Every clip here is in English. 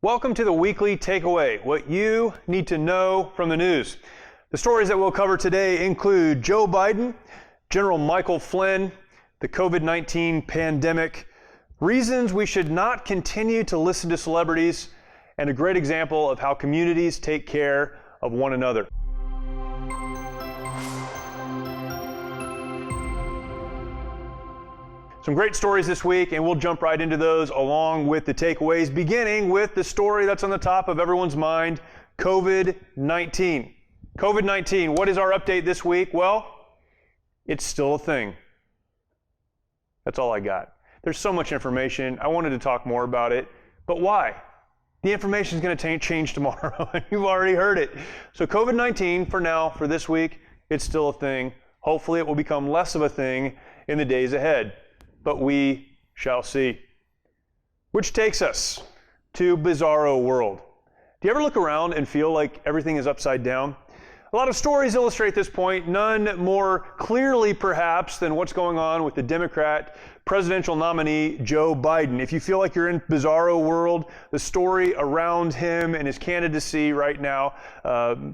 Welcome to the weekly takeaway, what you need to know from the news. The stories that we'll cover today include Joe Biden, General Michael Flynn, the COVID-19 pandemic, reasons we should not continue to listen to celebrities, and a great example of how communities take care of one another. Some great stories this week, and we'll jump right into those along with the takeaways, beginning with the story that's on the top of everyone's mind, COVID-19. COVID-19, what is our update this week? Well, it's still a thing. That's all I got. There's so much information. I wanted to talk more about it, but why? The information is going to change tomorrow, and you've already heard it. So COVID-19, for now, for this week, it's still a thing. Hopefully it will become less of a thing in the days ahead. But we shall see. Which takes us to bizarro world. Do you ever look around and feel like everything is upside down? A lot of stories illustrate this point, none more clearly perhaps than what's going on with the Democrat presidential nominee Joe Biden. If you feel like you're in bizarro world, the story around him and his candidacy right now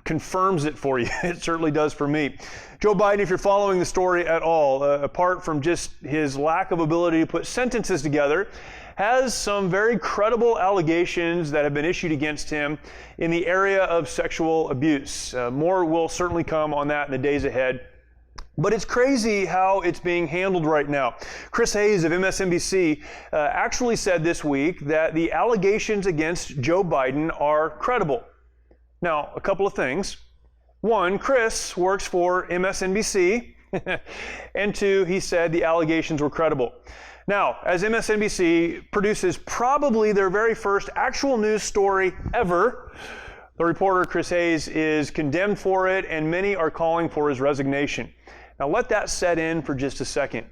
confirms it for you. It certainly does for me. Joe Biden, if you're following the story at all, apart from just his lack of ability to put sentences together, has some very credible allegations that have been issued against him in the area of sexual abuse. More will certainly come on that in the days ahead. But it's crazy how it's being handled right now. Chris Hayes of MSNBC actually said this week that the allegations against Joe Biden are credible. Now, a couple of things. One, Chris works for MSNBC, and two, he said the allegations were credible. Now, as MSNBC produces probably their very first actual news story ever, the reporter Chris Hayes is condemned for it, and many are calling for his resignation. Now, let that set in for just a second.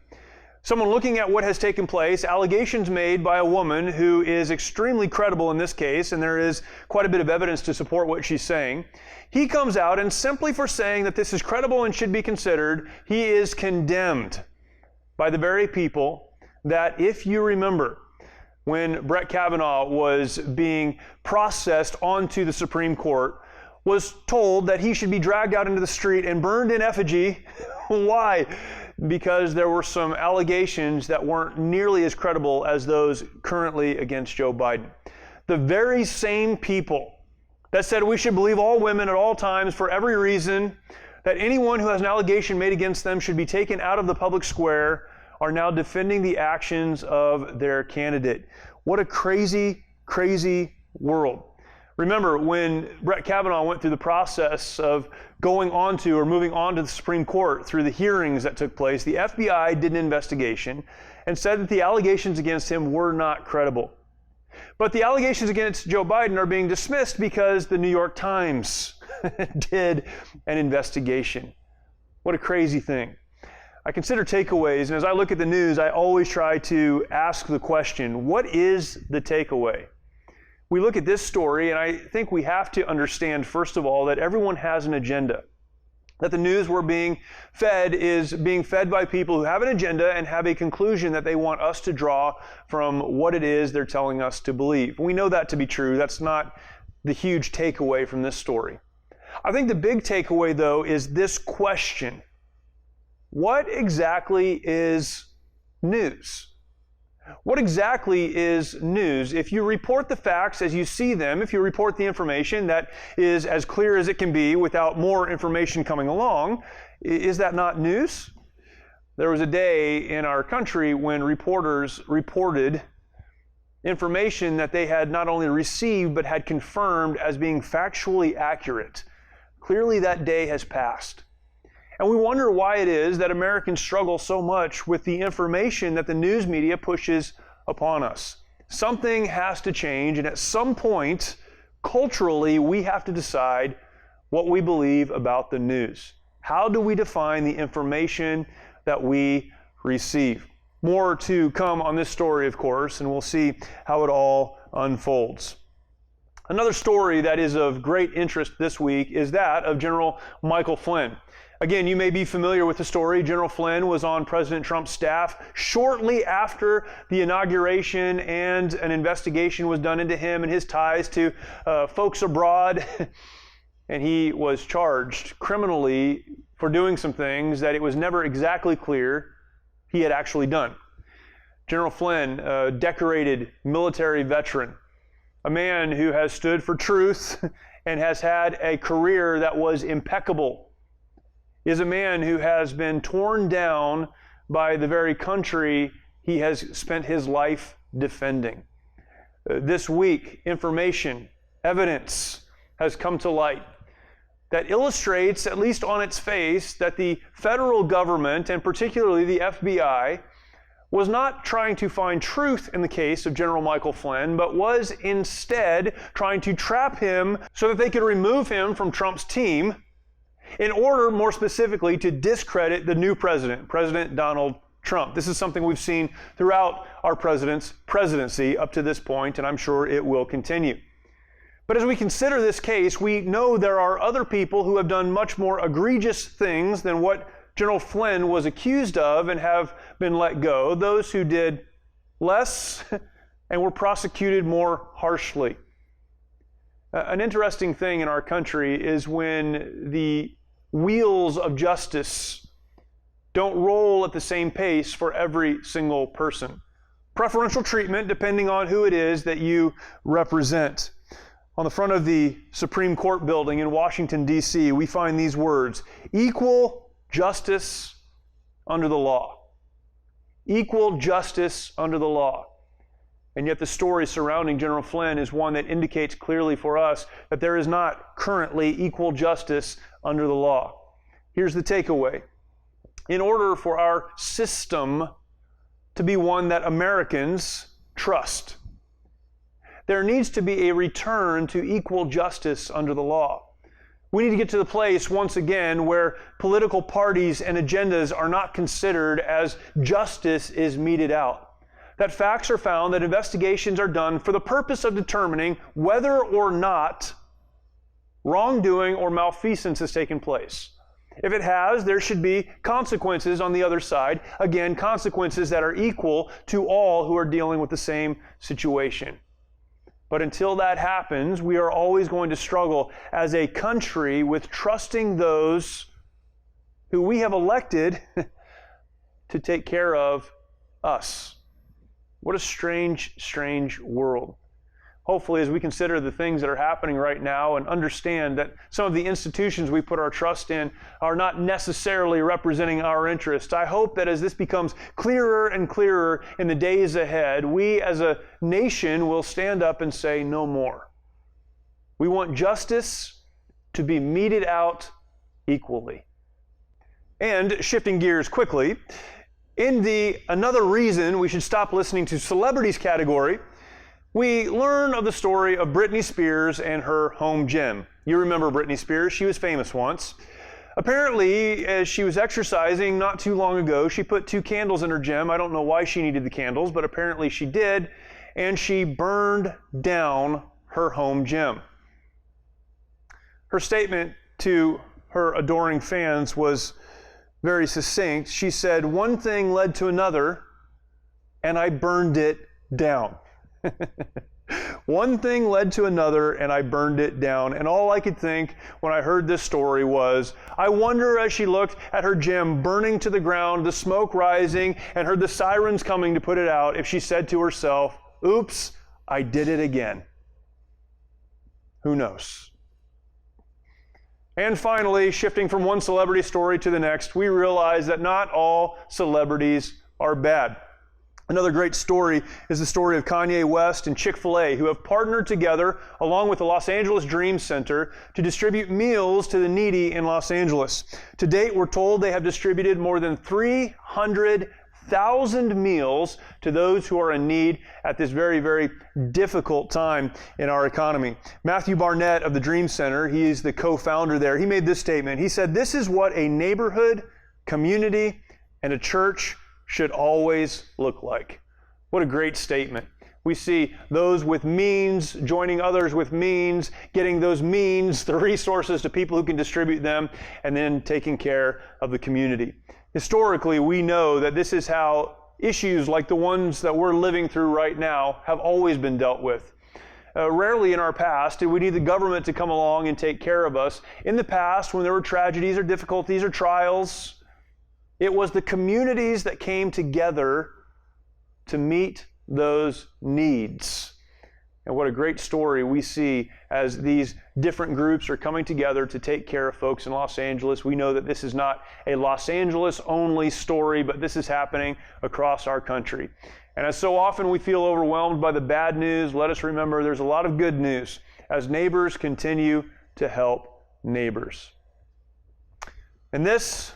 Someone looking at what has taken place, allegations made by a woman who is extremely credible in this case, and there is quite a bit of evidence to support what she's saying. He comes out and simply for saying that this is credible and should be considered, he is condemned by the very people that, if you remember, when Brett Kavanaugh was being processed onto the Supreme Court, was told that he should be dragged out into the street and burned in effigy. Why? Because there were some allegations that weren't nearly as credible as those currently against Joe Biden. The very same people that said we should believe all women at all times for every reason, that anyone who has an allegation made against them should be taken out of the public square, are now defending the actions of their candidate. What a crazy, crazy world. Remember, when Brett Kavanaugh went through the process of going on to or moving on to the Supreme Court through the hearings that took place, the FBI did an investigation and said that the allegations against him were not credible. But the allegations against Joe Biden are being dismissed because the New York Times did an investigation. What a crazy thing. I consider takeaways, and as I look at the news, I always try to ask the question, what is the takeaway? We look at this story, and I think we have to understand, first of all, that everyone has an agenda. That the news we're being fed is being fed by people who have an agenda and have a conclusion that they want us to draw from what it is they're telling us to believe. We know that to be true. That's not the huge takeaway from this story. I think the big takeaway, though, is this question. What exactly is news? What exactly is news? If you report the facts as you see them, if you report the information that is as clear as it can be without more information coming along, is that not news? There was a day in our country when reporters reported information that they had not only received but had confirmed as being factually accurate. Clearly that day has passed. And we wonder why it is that Americans struggle so much with the information that the news media pushes upon us. Something has to change, and at some point, culturally, we have to decide what we believe about the news. How do we define the information that we receive? More to come on this story, of course, and we'll see how it all unfolds. Another story that is of great interest this week is that of General Michael Flynn. Again, you may be familiar with the story. General Flynn was on President Trump's staff shortly after the inauguration, and an investigation was done into him and his ties to folks abroad. And he was charged criminally for doing some things that it was never exactly clear he had actually done. General Flynn, a decorated military veteran, a man who has stood for truth and has had a career that was impeccable, is a man who has been torn down by the very country he has spent his life defending. This week, information, evidence has come to light that illustrates, at least on its face, that the federal government, and particularly the FBI, was not trying to find truth in the case of General Michael Flynn, but was instead trying to trap him so that they could remove him from Trump's team, in order, more specifically, to discredit the new president, President Donald Trump. This is something we've seen throughout our president's presidency up to this point, and I'm sure it will continue. But as we consider this case, we know there are other people who have done much more egregious things than what General Flynn was accused of and have been let go, those who did less and were prosecuted more harshly. An interesting thing in our country is when the wheels of justice don't roll at the same pace for every single person. Preferential treatment depending on who it is that you represent. On the front of the Supreme Court building in Washington, D.C., we find these words: equal justice under the law. Equal justice under the law. And yet the story surrounding General Flynn is one that indicates clearly for us that there is not currently equal justice under the law. Here's the takeaway. In order for our system to be one that Americans trust, there needs to be a return to equal justice under the law. We need to get to the place, once again, where political parties and agendas are not considered as justice is meted out. That facts are found, that investigations are done for the purpose of determining whether or not wrongdoing or malfeasance has taken place. If it has, there should be consequences on the other side. Again, consequences that are equal to all who are dealing with the same situation. But until that happens, we are always going to struggle as a country with trusting those who we have elected to take care of us. What a strange, strange world. Hopefully, as we consider the things that are happening right now and understand that some of the institutions we put our trust in are not necessarily representing our interests, I hope that as this becomes clearer and clearer in the days ahead, we as a nation will stand up and say no more. We want justice to be meted out equally. And shifting gears quickly, in the another reason we should stop listening to celebrities category, we learn of the story of Britney Spears and her home gym. You remember Britney Spears, she was famous once. Apparently, as she was exercising not too long ago, she put 2 candles in her gym. I don't know why she needed the candles, but apparently she did, and she burned down her home gym. Her statement to her adoring fans was very succinct. She said, "One thing led to another, and I burned it down." One thing led to another, and I burned it down. And all I could think when I heard this story was, I wonder as she looked at her gym burning to the ground, the smoke rising, and heard the sirens coming to put it out, if she said to herself, "Oops, I did it again." Who knows? And finally, shifting from one celebrity story to the next, we realize that not all celebrities are bad. Another great story is the story of Kanye West and Chick-fil-A, who have partnered together along with the Los Angeles Dream Center to distribute meals to the needy in Los Angeles. To date, we're told they have distributed more than 300,000 meals to those who are in need at this very, very difficult time in our economy. Matthew Barnett of the Dream Center, he is the co-founder there, he made this statement. He said, "This is what a neighborhood, community, and a church should always look like." What a great statement. We see those with means joining others with means, getting those means, the resources to people who can distribute them, and then taking care of the community. Historically, we know that this is how issues like the ones that we're living through right now have always been dealt with. Rarely in our past did we need the government to come along and take care of us. In the past, when there were tragedies or difficulties or trials, it was the communities that came together to meet those needs. And what a great story we see as these different groups are coming together to take care of folks in Los Angeles. We know that this is not a Los Angeles only story, but this is happening across our country. And as so often we feel overwhelmed by the bad news, let us remember there's a lot of good news as neighbors continue to help neighbors. And this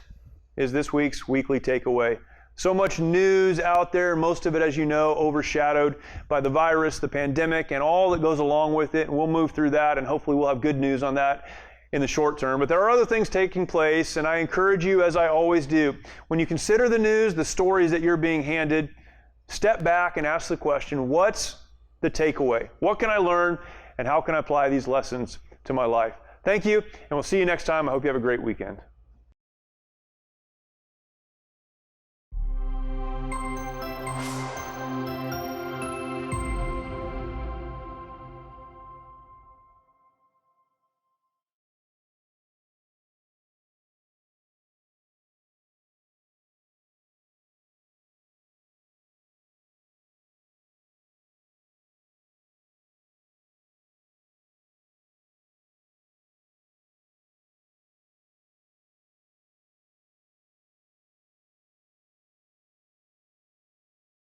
is this week's weekly takeaway. So much news out there, most of it, as you know, overshadowed by the virus, the pandemic, and all that goes along with it. And we'll move through that, and hopefully we'll have good news on that in the short term. But there are other things taking place, and I encourage you, as I always do, when you consider the news, the stories that you're being handed, step back and ask the question, what's the takeaway? What can I learn, and how can I apply these lessons to my life? Thank you, and we'll see you next time. I hope you have a great weekend.